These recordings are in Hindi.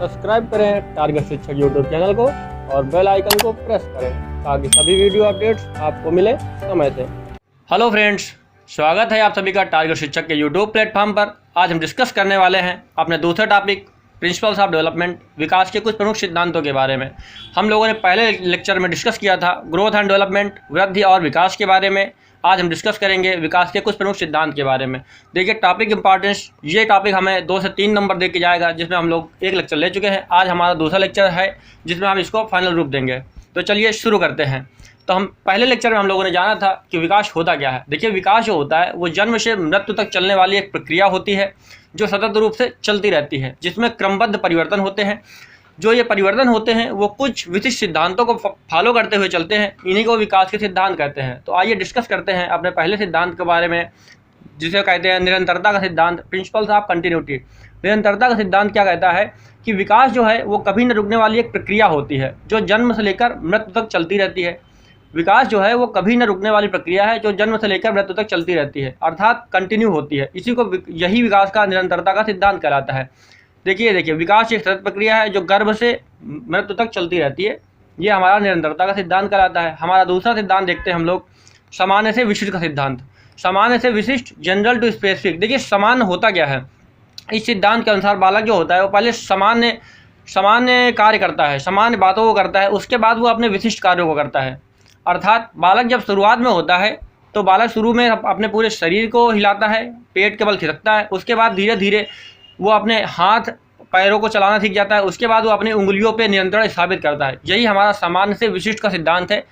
सब्सक्राइब करें टारगेट शिक्षक यूट्यूब चैनल को और बेल आइकन को प्रेस करें ताकि सभी वीडियो अपडेट्स आपको मिले समय से। हेलो फ्रेंड्स, स्वागत है आप सभी का टारगेट शिक्षक के यूट्यूब प्लेटफॉर्म पर। आज हम डिस्कस करने वाले हैं अपने दूसरे टॉपिक प्रिंसिपल्स ऑफ डेवलपमेंट, विकास के कुछ प्रमुख सिद्धांतों के बारे में। हम लोगों ने पहले लेक्चर में डिस्कस किया था ग्रोथ एंड डेवलपमेंट, वृद्धि और विकास के बारे में। आज हम डिस्कस करेंगे विकास के कुछ प्रमुख सिद्धांत के बारे में। देखिए टॉपिक इंपॉर्टेंस, ये टॉपिक हमें 2 से 3 नंबर दे के जाएगा, जिसमें हम लोग एक लेक्चर ले चुके हैं। आज हमारा दूसरा लेक्चर है जिसमें हम इसको फाइनल रूप देंगे। तो चलिए शुरू करते हैं। तो हम पहले लेक्चर में हम लोगों ने जाना था कि विकास होता क्या है। देखिए विकास जो होता है वो जन्म से मृत्यु तक चलने वाली एक प्रक्रिया होती है जो सतत रूप से चलती रहती है, जिसमें क्रमबद्ध परिवर्तन होते हैं। जो ये परिवर्तन होते हैं वो कुछ विशिष्ट सिद्धांतों को फॉलो करते हुए चलते हैं, इन्हीं को विकास के सिद्धांत कहते हैं। तो आइए डिस्कस करते हैं अपने पहले सिद्धांत के बारे में, जिसे कहते हैं निरंतरता का सिद्धांत, प्रिंसिपल्स ऑफ कंटिन्यूटी। निरंतरता का सिद्धांत क्या कहता है कि विकास जो है वो कभी न रुकने वाली एक प्रक्रिया होती है जो जन्म से लेकर मृत्यु तक चलती रहती है। विकास जो है वो कभी न रुकने वाली प्रक्रिया है जो जन्म से लेकर मृत्यु तक चलती रहती है, अर्थात कंटिन्यू होती है। इसी को यही विकास का निरंतरता का सिद्धांत कहलाता है। देखिए विकास एक सतत प्रक्रिया है जो गर्भ से मृत्यु तक चलती रहती है। ये हमारा निरंतरता का सिद्धांत कहलाता है। हमारा दूसरा सिद्धांत देखते हैं हम लोग, सामान्य से विशिष्ट का सिद्धांत। सामान्य से विशिष्ट, जनरल टू स्पेसिफिक। देखिए सामान्य होता क्या है। इस सिद्धांत के अनुसार बालक जो होता है वो पहले सामान्य कार्य करता है, सामान्य बातों को करता है, उसके बाद वो अपने विशिष्ट कार्यों को करता है। अर्थात बालक जब शुरुआत में होता है तो बालक शुरू में अपने पूरे शरीर को हिलाता है, पेट के बल खिसकता है। उसके बाद धीरे धीरे वो अपने हाथ पैरों को चलाना सीख जाता है। उसके बाद वो अपनी उंगलियों पे नियंत्रण स्थापित करता है। यही हमारा सामान्य से विशिष्ट का सिद्धांत है,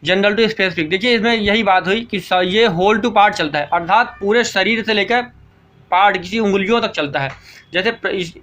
जनरल टू स्पेसिफिक। देखिए इसमें यही बात हुई कि ये होल टू पार्ट चलता है, अर्थात पूरे शरीर से लेकर पार्ट किसी उंगलियों तक चलता है। जैसे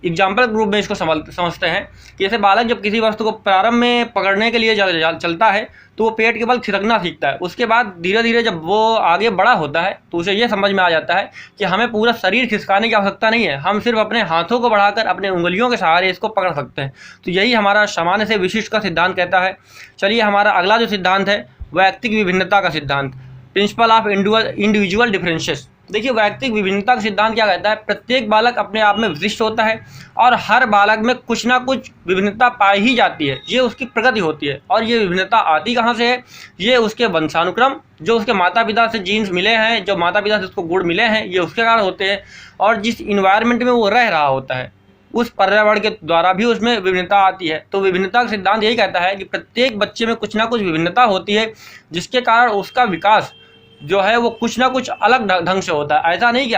एग्जाम्पल ग्रुप में इसको समझते हैं कि जैसे बालक जब किसी वस्तु को प्रारंभ में पकड़ने के लिए चलता है तो वो पेट के बल खिसकना सीखता है। उसके बाद धीरे धीरे जब वो आगे बड़ा होता है तो उसे ये समझ में आ जाता है कि हमें पूरा शरीर खिसकाने की आवश्यकता नहीं है, हम सिर्फ अपने हाथों को बढ़ाकर अपने उंगलियों के सहारे इसको पकड़ सकते हैं। तो यही हमारा सामान्य से विशिष्ट का सिद्धांत कहता है। चलिए हमारा अगला जो सिद्धांत है वैयक्तिक विभिन्नता का सिद्धांत, प्रिंसिपल ऑफ इंडिविजुअल डिफरेंसेस। देखिए वैयक्तिक विभिन्नता का सिद्धांत क्या कहता है, प्रत्येक बालक अपने आप में विशिष्ट होता है और हर बालक में कुछ ना कुछ विभिन्नता पाई ही जाती है। ये उसकी प्रगति होती है। और ये विभिन्नता आती कहाँ से है, ये उसके वंशानुक्रम, जो उसके माता पिता से जीन्स मिले हैं, जो माता पिता से उसको गुण मिले हैं, ये उसके कारण होते हैं। और जिस इन्वायरमेंट में वो रह रहा होता है उस पर्यावरण के द्वारा भी उसमें विभिन्नता आती है। तो विभिन्नता का सिद्धांत यही कहता है कि प्रत्येक बच्चे में कुछ ना कुछ विभिन्नता होती है, जिसके कारण उसका विकास जो है वो कुछ ना कुछ अलग ढंग से होता है। ऐसा नहीं कि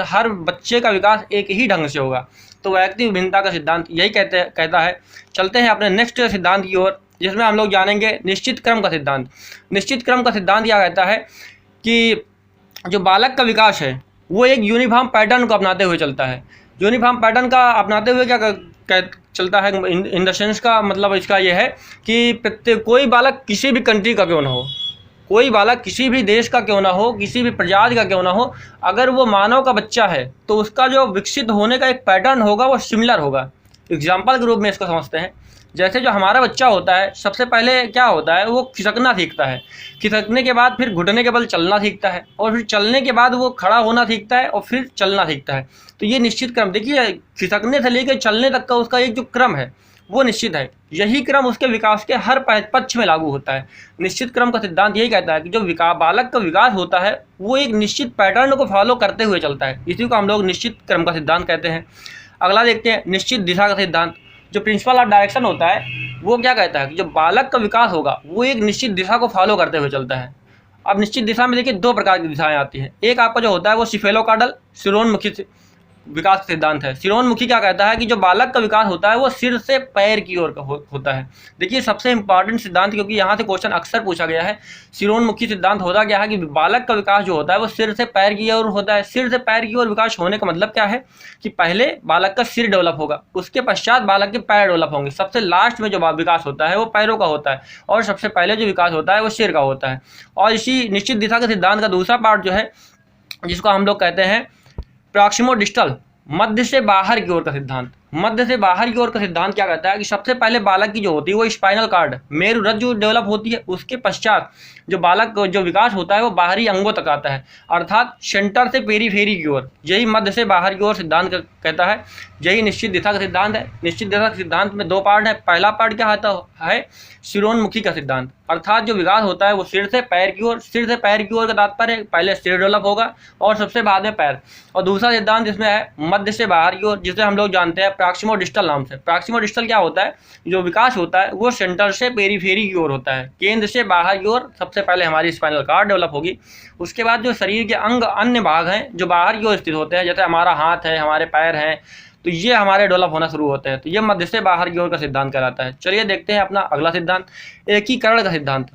हर बच्चे का विकास एक ही ढंग से होगा। तो वैयक्तिक विभिन्नता का सिद्धांत यही कहता है। चलते हैं अपने नेक्स्ट सिद्धांत की ओर, जिसमें हम लोग जानेंगे निश्चित क्रम का सिद्धांत। निश्चित क्रम का सिद्धांत यह कहता है कि जो बालक का विकास है वो एक यूनिफॉर्म पैटर्न को अपनाते हुए चलता है। यूनिफॉर्म पैटर्न का अपनाते हुए क्या चलता है, इन द सेंस का मतलब इसका यह है कि कोई बालक किसी भी कंट्री का क्यों ना हो, कोई बालक किसी भी देश का क्यों ना हो, किसी भी प्रजाति का क्यों ना हो, अगर वो मानव का बच्चा है तो उसका जो विकसित होने का एक पैटर्न होगा वो सिमिलर होगा। एग्जाम्पल के रूप में इसको समझते हैं। जैसे जो हमारा बच्चा होता है सबसे पहले क्या होता है, वो खिसकना सीखता है। खिसकने के बाद फिर घुटने के बल चलना सीखता है और फिर चलने के बाद वो खड़ा होना सीखता है और फिर चलना सीखता है। तो ये निश्चित क्रम, देखिए खिसकने से लेकर चलने तक का उसका एक जो क्रम है वो निश्चित है। यही क्रम उसके विकास के हर पक्ष में लागू होता है। निश्चित क्रम का सिद्धांत यही कहता है कि जो बालक का विकास होता है वो एक निश्चित पैटर्न को फॉलो करते हुए चलता है। इसी को हम लोग निश्चित क्रम का सिद्धांत कहते हैं। अगला देखते हैं निश्चित दिशा का सिद्धांत। जो प्रिंसिपल ऑफ डायरेक्शन होता है वो क्या कहता है कि जो बालक का विकास होगा वो एक निश्चित दिशा को फॉलो करते हुए चलता है। अब निश्चित दिशा में देखिए 2 प्रकार की दिशाएं आती हैं। एक आपका जो होता है वो सिफेलोकार्डल सिरोन्मुखी विकास सिद्धांत है। सिरोन्मुखी क्या कहता है कि जो बालक का विकास होता है वो सिर से पैर की ओर होता है। देखिए सबसे इंपॉर्टेंट सिद्धांत, क्योंकि यहाँ से क्वेश्चन अक्सर पूछा गया है। सिरोन्मुखी सिद्धांत होता क्या है कि बालक का विकास जो होता है वो सिर से पैर की ओर होता है। सिर से पैर की ओर विकास होने का मतलब क्या है कि पहले बालक का सिर डेवलप होगा, उसके पश्चात बालक के पैर डेवलप होंगे। सबसे लास्ट में जो विकास होता है वो पैरों का होता है और सबसे पहले जो विकास होता है वो सिर का होता है। और इसी निश्चित दिशा के सिद्धांत का दूसरा पार्ट जो है जिसको हम लोग कहते हैं प्रॉक्सिमो डिस्टल, मध्य से बाहर की ओर का सिद्धांत। मध्य से बाहर की ओर का सिद्धांत क्या कहता है कि सबसे पहले बालक की जो होती है वो स्पाइनल कार्ड मेरुरज्जु डेवलप होती है, उसके पश्चात जो बालक जो विकास होता है वो बाहरी अंगों तक आता है, अर्थात सेंटर से पेरीफेरी की ओर। यही मध्य से बाहर की ओर सिद्धांत कहता है। यही निश्चित दिशा का सिद्धांत है। निश्चित दिशा के सिद्धांत में दो पार्ट है। पहला पार्ट क्या आता है, सिरोन्मुखी का सिद्धांत, अर्थात जो विकास होता है वो सिर से पैर की ओर। सिर से पैर की ओर का तात्पर्य पहले सिर डेवलप होगा और सबसे बाद में पैर। और दूसरा सिद्धांत इसमें है मध्य से बाहर की ओर, जिसे हम लोग जानते हैं प्रॉक्सिमोडिस्टल नाम से। प्रॉक्सिमोडिस्टल क्या होता है, जो विकास होता है वो सेंटर से पेरीफेरी की ओर होता है, केंद्र से बाहर की ओर। सबसे पहले हमारी स्पाइनल कार्ड डेवलप होगी, उसके बाद जो शरीर के अंग अन्य भाग हैं जो बाहर की ओर स्थित होते हैं, जैसे हमारा हाथ है, हमारे पैर हैं, तो ये हमारे डेवलप होना शुरू होते हैं। तो ये मध्य से बाहर की ओर का सिद्धांत कहलाता है। चलिए देखते हैं अपना अगला सिद्धांत, एकीकरण का सिद्धांत।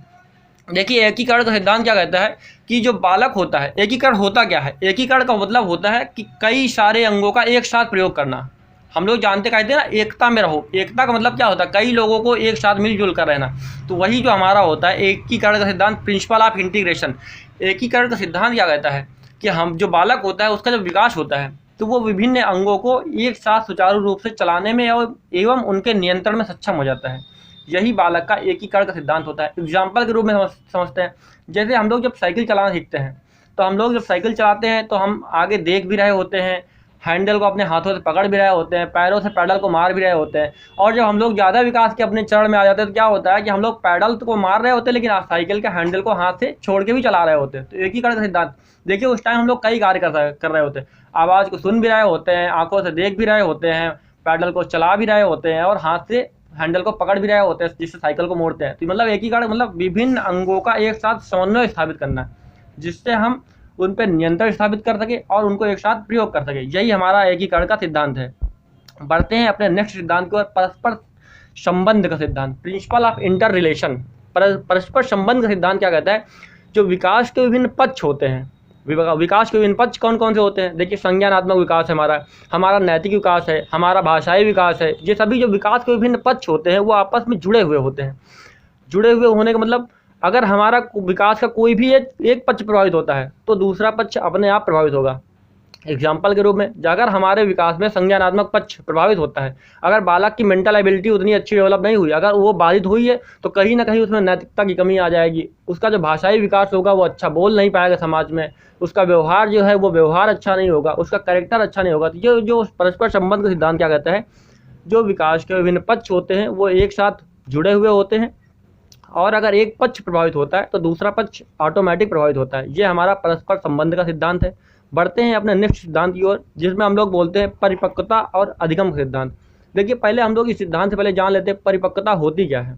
देखिए एकीकरण का सिद्धांत क्या कहता है कि जो बालक होता है, एकीकरण होता क्या है, एकीकरण का मतलब होता है कि कई सारे अंगों का एक साथ प्रयोग करना। हम लोग जानते कहते हैं ना, एकता में रहो। एकता का मतलब क्या होता है, कई लोगों को एक साथ मिलजुल कर रहना। तो वही जो हमारा होता है एकीकरण का सिद्धांत, प्रिंसिपल ऑफ इंटीग्रेशन। एकीकरण का सिद्धांत क्या कहता है कि हम जो बालक होता है उसका जो विकास होता है तो वो विभिन्न अंगों को एक साथ सुचारू रूप से चलाने में एवं उनके नियंत्रण में सक्षम हो जाता है। यही बालक का एकीकरण का सिद्धांत होता है। एग्जाम्पल के रूप में समझते हैं, जैसे हम लोग जब साइकिल चलाना सीखते हैं तो हम लोग जब साइकिल चलाते हैं तो हम आगे देख भी रहे होते हैं, हैंडल को अपने हाथों से पकड़ भी रहे होते हैं, पैरों से पैडल को मार भी रहे होते हैं। और जब हम लोग ज़्यादा विकास के अपने चरण में आ जाते हैं तो क्या होता है कि हम लोग पैडल को मार रहे होते हैं लेकिन साइकिल के हैंडल को हाथ से छोड़ के भी चला रहे होते हैं। तो एकीकरण का सिद्धांत देखिए, उस टाइम हम लोग कई कार्य कर रहे होते हैं, आवाज़ को सुन भी रहे होते हैं, आंखों से देख भी रहे होते हैं, पैडल को चला भी रहे होते हैं और हाथ से हैंडल को पकड़ भी रहे होते हैं जिससे साइकिल को मोड़ते हैं। तो मतलब एकीकरण मतलब विभिन्न अंगों का एक साथ समन्वय स्थापित करना है, जिससे हम उन पर नियंत्रण स्थापित कर सके और उनको एक साथ प्रयोग कर सके। यही हमारा एकीकरण का सिद्धांत है। बढ़ते हैं अपने नेक्स्ट सिद्धांत की ओर, परस्पर संबंध का सिद्धांत, प्रिंसिपल ऑफ इंटर रिलेशन। परस्पर संबंध का सिद्धांत क्या कहता है, जो विकास के विभिन्न पक्ष होते हैं, विकास के विभिन्न पक्ष कौन कौन से होते हैं। देखिए संज्ञानात्मक विकास है हमारा नैतिक विकास है, हमारा भाषाई विकास है। ये सभी जो विकास के विभिन्न पक्ष होते हैं वो आपस में जुड़े हुए होते हैं। जुड़े हुए होने का मतलब, अगर हमारा विकास का कोई भी एक पक्ष प्रभावित होता है तो दूसरा पक्ष अपने आप प्रभावित होगा। एग्जाम्पल के रूप में, अगर हमारे विकास में संज्ञानात्मक पक्ष प्रभावित होता है, अगर बालक की मेंटल एबिलिटी उतनी अच्छी डेवलप नहीं हुई, अगर वो बाधित हुई है तो कहीं ना कहीं उसमें नैतिकता की कमी आ जाएगी। उसका जो भाषाई विकास होगा वो अच्छा बोल नहीं पाएगा समाज में, उसका व्यवहार जो है वो व्यवहार अच्छा नहीं होगा, उसका कैरेक्टर अच्छा नहीं होगा। तो ये जो परस्पर संबंध का सिद्धांत क्या कहता है, जो विकास के विभिन्न पक्ष होते हैं वो एक साथ जुड़े हुए होते हैं और अगर एक पक्ष प्रभावित होता है तो दूसरा पक्ष ऑटोमेटिक प्रभावित होता है। ये हमारा परस्पर संबंध का सिद्धांत है। बढ़ते हैं अपने नेक्स्ट सिद्धांत की ओर, जिसमें हम लोग बोलते हैं परिपक्वता और अधिगम का सिद्धांत। देखिए पहले हम लोग इस सिद्धांत से पहले जान लेते हैं परिपक्वता होती क्या है।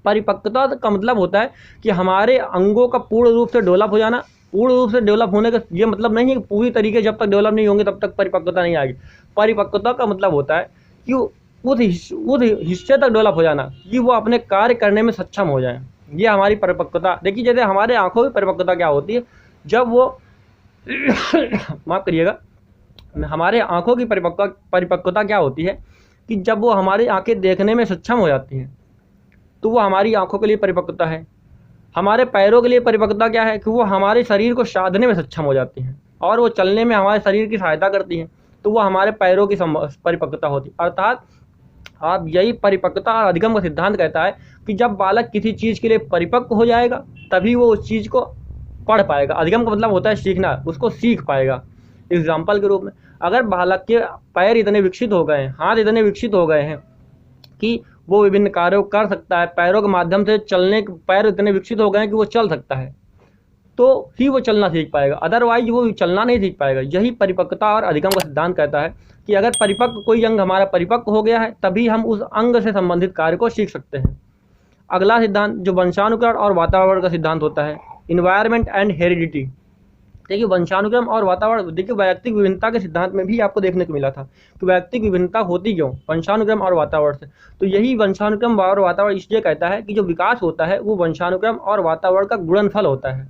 परिपक्वता का मतलब होता है कि हमारे अंगों का पूर्ण रूप से डेवलप हो जाना। पूर्ण रूप से डेवलप होने का ये मतलब नहीं है कि पूरी तरीके जब तक डेवलप नहीं होंगे तब तक परिपक्वता नहीं आएगी। परिपक्वता का मतलब होता है कि उस हिस्से तक डेवलप हो जाना कि वो अपने कार्य करने में सक्षम हो जाए। ये हमारी परिपक्वता। देखिए जैसे हमारे आंखों की परिपक्वता क्या होती है, जब वो माफ़ करिएगा, हमारे आंखों की परिपक्वता क्या होती है कि जब वो हमारी आंखें देखने में सक्षम हो जाती हैं तो वो हमारी आंखों के लिए परिपक्वता है। हमारे पैरों के लिए परिपक्वता क्या है कि वो हमारे शरीर को साधने में सक्षम हो जाती हैं और वो चलने में हमारे शरीर की सहायता करती हैं, तो वो हमारे पैरों की परिपक्वता होती है। अर्थात आप यही परिपक्वता और अधिगम का सिद्धांत कहता है कि जब बालक किसी चीज़ के लिए परिपक्व हो जाएगा तभी वो उस चीज़ को पढ़ पाएगा। अधिगम का मतलब होता है सीखना, उसको सीख पाएगा। एग्जाम्पल के रूप में, अगर बालक के पैर इतने विकसित हो गए हैं, हाथ इतने विकसित हो गए हैं कि वो विभिन्न कार्यों कर सकता है, पैरों के माध्यम से चलने के पैर इतने विकसित हो गए हैं कि वो चल सकता है, तो ही वो चलना सीख पाएगा, अदरवाइज वो चलना नहीं सीख पाएगा। यही परिपक्वता और अधिगम का सिद्धांत कहता है कि अगर परिपक्व कोई अंग हमारा परिपक्व हो गया है तभी हम उस अंग से संबंधित कार्य को सीख सकते हैं। अगला सिद्धांत जो वंशानुक्रम और वातावरण का सिद्धांत होता है, इन्वायरमेंट एंड हेरिडिटी। देखिए वंशानुक्रम और वातावरण, देखिए वैयक्तिक विभिन्नता के सिद्धांत में भी आपको देखने को मिला था कि वैयक्तिक विभिन्नता होती क्यों, वंशानुक्रम और वातावरण से। तो यही वंशानुक्रम और वातावरण इसलिए कहता है कि जो विकास होता है वो वंशानुक्रम और वातावरण का गुणनफल होता है।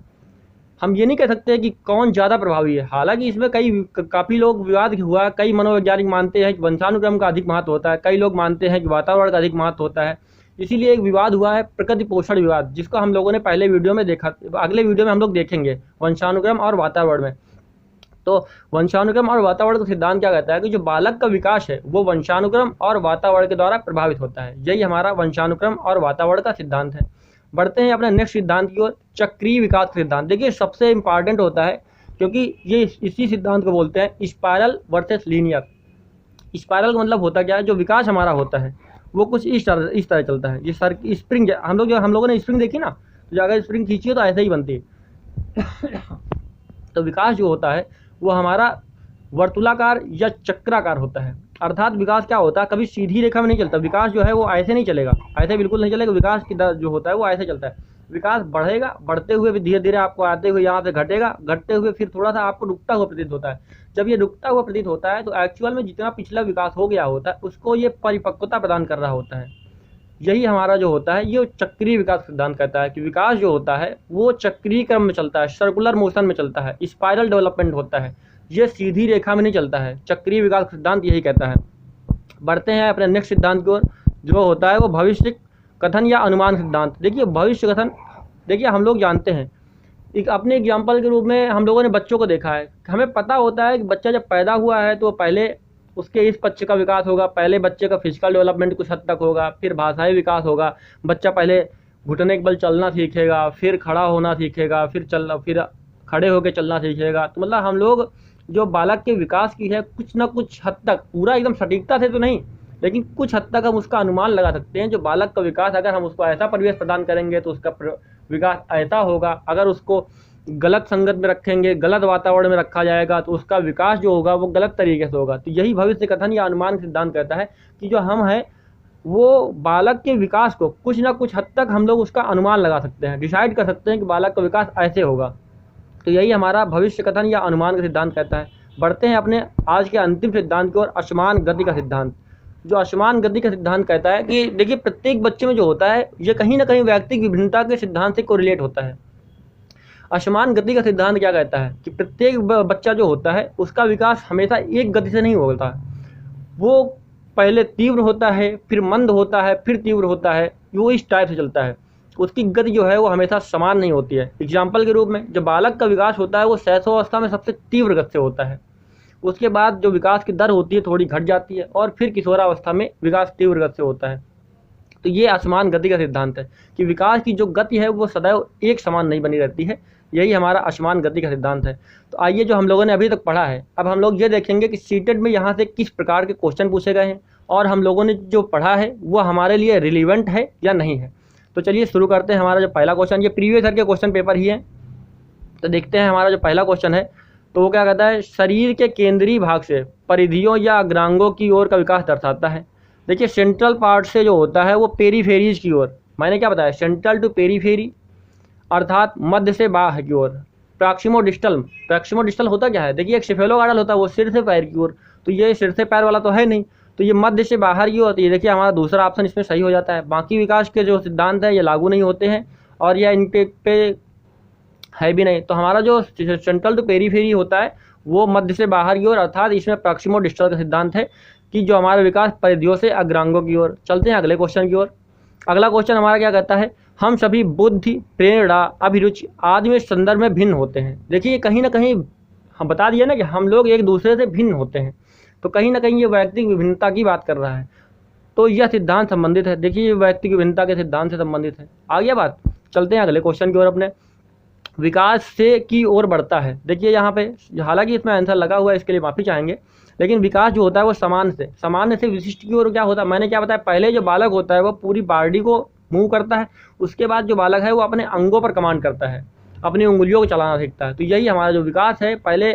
हम ये नहीं कह सकते कि कौन ज़्यादा प्रभावी है, हालांकि इसमें काफ़ी लोग विवाद हुआ। कई मनोवैज्ञानिक मानते हैं कि वंशानुक्रम का अधिक महत्व होता है, कई लोग मानते हैं कि वातावरण का अधिक महत्व होता है। इसीलिए एक विवाद हुआ है प्रकृति पोषण विवाद, जिसको हम लोगों ने पहले वीडियो में देखा, अगले वीडियो में हम लोग देखेंगे वंशानुक्रम और वातावरण में। तो वंशानुक्रम और वातावरण का सिद्धांत क्या कहता है कि जो बालक का विकास है वो वंशानुक्रम और वातावरण के द्वारा प्रभावित होता है। यही हमारा वंशानुक्रम और वातावरण का सिद्धांत है। बढ़ते हैं अपने नेक्स्ट सिद्धांत की ओर, चक्रीय विकास का सिद्धांत। देखिए सबसे इंपॉर्टेंट होता है क्योंकि ये इसी सिद्धांत को बोलते हैं स्पाइरल वर्सेस लीनियर। स्पाइरल का मतलब होता क्या है, जो विकास हमारा होता है वो कुछ इस तरह चलता है। ये सर स्प्रिंग, हम लोगों ने स्प्रिंग देखी ना, तो अगर स्प्रिंग खींची तो ऐसे ही बनती है। तो विकास जो होता है वो हमारा वर्तुलाकार या चक्राकार होता है। अर्थात विकास क्या होता है, कभी सीधी रेखा में नहीं चलता। विकास जो है वो ऐसे नहीं चलेगा, ऐसे बिल्कुल नहीं चलेगा। विकास की दर जो होता है वो ऐसे चलता है। विकास बढ़ेगा, बढ़ते हुए भी धीरे धीरे आपको आते हुए यहाँ से घटेगा, घटते हुए फिर थोड़ा सा आपको रुकता हुआ प्रतीत होता है। जब ये रुकता हुआ प्रतीत होता है तो एक्चुअल में जितना पिछला विकास हो गया होता है उसको ये परिपक्वता प्रदान कर रहा होता है। यही हमारा जो होता है ये चक्रीय विकास सिद्धांत कहता है कि विकास जो होता है वो चक्रीय क्रम में चलता है, सर्कुलर मोशन में चलता है, स्पाइरल डेवलपमेंट होता है। ये सीधी रेखा में नहीं चलता है। चक्रीय विकास सिद्धांत यही कहता है। बढ़ते हैं अपने नेक्स्ट सिद्धांत की ओर, जो होता है वो भविष्य कथन या अनुमान सिद्धांत। देखिए भविष्य कथन, देखिए हम लोग जानते हैं, एक अपने एग्जाम्पल के रूप में हम लोगों ने बच्चों को देखा है। हमें पता होता है कि बच्चा जब पैदा हुआ है तो पहले उसके इस पक्ष का विकास होगा, पहले बच्चे का फिजिकल डेवलपमेंट कुछ हद तक होगा, फिर भाषाई विकास होगा। बच्चा पहले घुटने के बल चलना सीखेगा, फिर खड़ा होना सीखेगा, फिर खड़े होकर चलना सीखेगा। तो मतलब हम लोग जो बालक के विकास की है कुछ ना कुछ हद तक, पूरा एकदम सटीकता से तो नहीं, लेकिन कुछ हद तक हम उसका अनुमान लगा सकते हैं। जो बालक का विकास, अगर हम उसको ऐसा परिवेश प्रदान करेंगे तो उसका विकास ऐसा होगा। अगर उसको गलत संगत में रखेंगे, गलत वातावरण में रखा जाएगा तो उसका विकास जो होगा वो गलत तरीके से होगा। तो यही भविष्य कथन या अनुमान सिद्धांत कहता है कि जो हम हैं वो बालक के विकास को कुछ ना कुछ हद तक हम लोग उसका अनुमान लगा सकते हैं, डिसाइड कर सकते हैं कि बालक का विकास ऐसे होगा। तो यही हमारा भविष्य कथन या अनुमान का सिद्धांत कहता है। बढ़ते हैं अपने आज के अंतिम सिद्धांत की ओर, असमान गति का सिद्धांत। जो असमान गति का सिद्धांत कहता है कि देखिए प्रत्येक बच्चे में जो होता है ये कहीं ना कहीं व्यक्तिगत विभिन्नता के सिद्धांत से कोरिलेट होता है। असमान गति का सिद्धांत क्या कहता है कि प्रत्येक बच्चा जो होता है उसका विकास हमेशा एक गति से नहीं होता। वो पहले तीव्र होता है, फिर मंद होता है, फिर तीव्र होता है, वो इस टाइप से चलता है। उसकी गति जो है वो हमेशा समान नहीं होती है। एग्जाम्पल के रूप में जब बालक का विकास होता है वो शैशवावस्था में सबसे तीव्र गति से होता है। उसके बाद जो विकास की दर होती है थोड़ी घट जाती है और फिर किशोरावस्था में विकास तीव्र गति से होता है। तो ये असमान गति का सिद्धांत है कि विकास की जो गति है वो सदैव एक समान नहीं बनी रहती है। यही हमारा असमान गति का सिद्धांत है। तो आइए जो हम लोगों ने अभी तक पढ़ा है, अब हम लोग ये देखेंगे कि सीटेट में यहाँ से किस प्रकार के क्वेश्चन पूछे गए हैं और हम लोगों ने जो पढ़ा है वो हमारे लिए रिलीवेंट है या नहीं है। तो चलिए शुरू करते हैं। हमारा जो पहला क्वेश्चन, ये प्रीवियस ईयर के क्वेश्चन पेपर ही है। तो देखते हैं हमारा जो पहला क्वेश्चन है तो वो क्या कहता है, शरीर के केंद्रीय भाग से परिधियों या अग्रांगों की ओर का विकास दर्शाता है। देखिए सेंट्रल पार्ट से जो होता है वो पेरीफेरीज की ओर, मैंने क्या बताया, सेंट्रल टू पेरीफेरी अर्थात मध्य से बाहर की ओर। प्रैक्सिमोडिस्टल होता क्या है, देखिए एक सेफेलोगार्डल होता है वो सिर से पैर की ओर, तो ये सिर से पैर वाला तो है नहीं, तो ये मध्य से बाहर की ओर। तो ये देखिए हमारा दूसरा ऑप्शन इसमें सही हो जाता है। बाकी विकास के जो सिद्धांत है ये लागू नहीं होते हैं और यह इन पे है भी नहीं। तो हमारा जो सेंट्रल टू पेरीफेरी होता है वो मध्य से बाहर की ओर, अर्थात इसमें प्रैक्सिमोडिस्टल का सिद्धांत है कि जो हमारा विकास परिधियों से अग्रांगों की ओर। चलते हैं अगले क्वेश्चन की ओर। अगला क्वेश्चन हमारा क्या कहता है, हम सभी बुद्धि, प्रेरणा, अभिरुचि आदि में संदर्भ में भिन्न होते हैं। देखिए कहीं ना कहीं हम बता दिए ना कि हम लोग एक दूसरे से भिन्न होते हैं, तो कहीं ना कहीं ये व्यक्तिगत विभिन्नता की बात कर रहा है। तो यह सिद्धांत संबंधित है, देखिए ये व्यक्तिगत विभिन्नता के सिद्धांत से संबंधित है। आ गया बात। चलते हैं अगले क्वेश्चन की ओर। अपने विकास से की ओर बढ़ता है। देखिए यहाँ पे हालांकि इसमें आंसर लगा हुआ है, इसके लिए माफ़ी चाहेंगे, लेकिन विकास जो होता है वो सामान्य से विशिष्ट की ओर क्या होता है, मैंने क्या बताया, पहले जो बालक होता है वो पूरी बॉडी को मूव करता है, उसके बाद जो बालक है वो अपने अंगों पर कमांड करता है, अपनी उंगलियों को चलाना सीखता है। तो यही हमारा जो विकास है पहले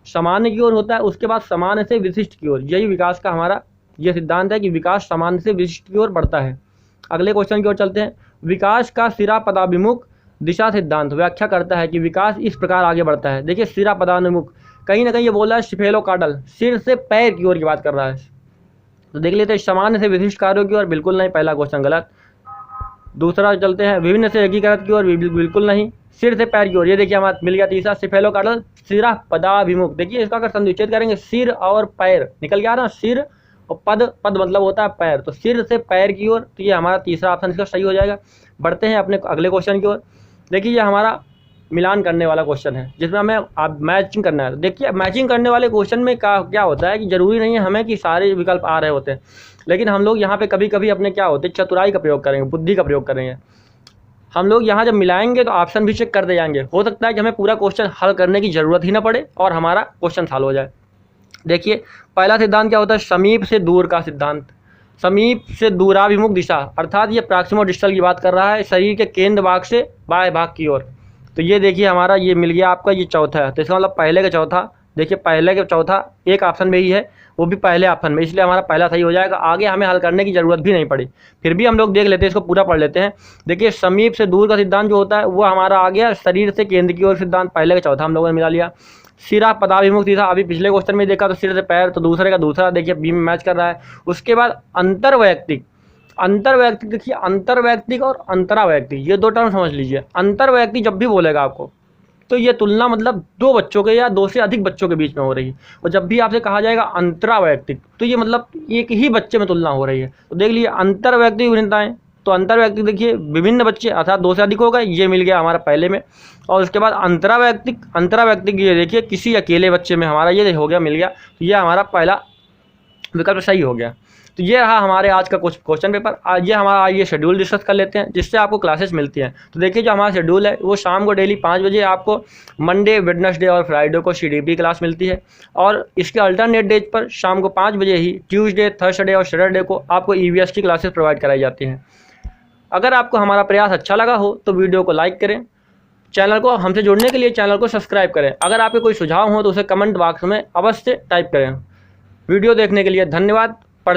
सामान्य की ओर होता है, उसके बाद सामान्य से विशिष्ट की ओर। यही विकास का हमारा ये सिद्धांत है कि विकास सामान्य से विशिष्ट की ओर बढ़ता है। अगले क्वेश्चन की ओर चलते हैं। विकास का सिरा पदाभिमुख दिशा सिद्धांत व्याख्या करता है कि विकास इस प्रकार आगे बढ़ता है। देखिए सिरा पदाभिमुख, कहीं ना कहीं ये बोल रहा है स्टेफेलोकार्डल, सिर से पैर की ओर की बात कर रहा है। तो देख लेते हैं सामान्य से विशिष्ट कार्यों की ओर, बिल्कुल नहीं, पहला क्वेश्चन गलत। दूसरा चलते हैं विभिन्न से एकीकृत की ओर, बिल्कुल नहीं, सिर से पैर की ओर। ये देखिए हमारा मिल गया तीसरा, स्टेफेलोकार्डल सिरा पदाभिमुख। देखिए इसका अगर संविच्छेद करेंगे सिर और पैर, निकल गया ना, सिर और पद मतलब होता है पैर, तो सिर से पैर की ओर। तो ये हमारा तीसरा ऑप्शन इसका सही हो जाएगा। बढ़ते हैं अपने अगले क्वेश्चन की ओर। देखिए ये हमारा मिलान करने वाला क्वेश्चन है, जिसमें हमें आप मैचिंग करना है। देखिए मैचिंग करने वाले क्वेश्चन में क्या होता है कि ज़रूरी नहीं है हमें कि सारे विकल्प आ रहे होते हैं, लेकिन हम लोग यहाँ पे कभी कभी अपने क्या होते हैं चतुराई का प्रयोग करेंगे, बुद्धि का प्रयोग करेंगे। हम लोग यहाँ जब मिलाएंगे तो ऑप्शन भी चेक करते जाएंगे, हो सकता है कि हमें पूरा क्वेश्चन हल करने की ज़रूरत ही ना पड़े और हमारा क्वेश्चन हल हो जाए। देखिए पहला सिद्धांत क्या होता है, समीप से दूर का सिद्धांत। समीप से दूराभिमुख दिशा, अर्थात ये प्रॉक्सिमो डिस्टल की बात कर रहा है, शरीर के केंद्र भाग से बाएं भाग की ओर। तो ये देखिए हमारा ये मिल गया आपका, ये चौथा है। तो इसका मतलब पहले का चौथा, देखिए पहले का चौथा एक ऑप्शन में ही है, वो भी पहले ऑप्शन में, इसलिए हमारा पहला सही हो जाएगा। आगे हमें हल करने की ज़रूरत भी नहीं पड़ी, फिर भी हम लोग देख लेते हैं, इसको पूरा पढ़ लेते हैं। देखिए समीप से दूर का सिद्धांत जो होता है वो हमारा आ गया, शरीर से केंद्र की ओर सिद्धांत पहले का चौथा हम लोगों ने मिला लिया। सिरा पदाभिमुख दिशा, अभी पिछले क्वेश्चन में देखा तो सिर से पैर, तो दूसरे का दूसरा, देखिए बी में मैच कर रहा है। उसके बाद अंतर्वैयक्तिक, अंतर्वैयक्तिक देखिए अंतर्वैयक्तिक और अंतरावैयक्तिक, ये दो टर्म समझ लीजिए। अंतर्वैयक्तिक जब भी बोलेगा आपको तो ये तुलना मतलब दो बच्चों के या दो से अधिक बच्चों के बीच में हो रही है, और जब भी आपसे कहा जाएगा अंतरावैयक्तिक तो ये मतलब एक ही बच्चे में तुलना हो रही है। तो देख लीजिए अंतर्वैयक्तिक भिन्नताएं, तो अंतर्वैयक्तिक देखिए विभिन्न बच्चे अर्थात दो से अधिक हो गए, ये मिल गया हमारा पहले में। और उसके बाद अंतरावैयक्तिक, अंतरावैयक्तिक ये देखिए किसी अकेले बच्चे में, हमारा ये हो गया मिल गया, तो ये हमारा पहला विकल्प सही हो गया। तो ये रहा हमारे आज का कुछ क्वेश्चन पेपर। आज ये हमारा ये शेड्यूल डिस्कस कर लेते हैं जिससे आपको क्लासेस मिलती हैं। तो देखिए जो हमारा शेड्यूल है वो शाम को डेली 5 बजे आपको मंडे, वेडनेसडे और फ्राइडे को CDP क्लास मिलती है, और इसके अल्टरनेट डेज पर शाम को 5 बजे ही ट्यूसडे, थर्सडे और सैटरडे को आपको EVS की क्लासेस प्रोवाइड कराई जाती हैं। अगर आपको हमारा प्रयास अच्छा लगा हो तो वीडियो को लाइक करें, चैनल को हमसे जुड़ने के लिए चैनल को सब्सक्राइब करें। अगर आपके कोई सुझाव हो तो उसे कमेंट बॉक्स में अवश्य टाइप करें। वीडियो देखने के लिए धन्यवाद।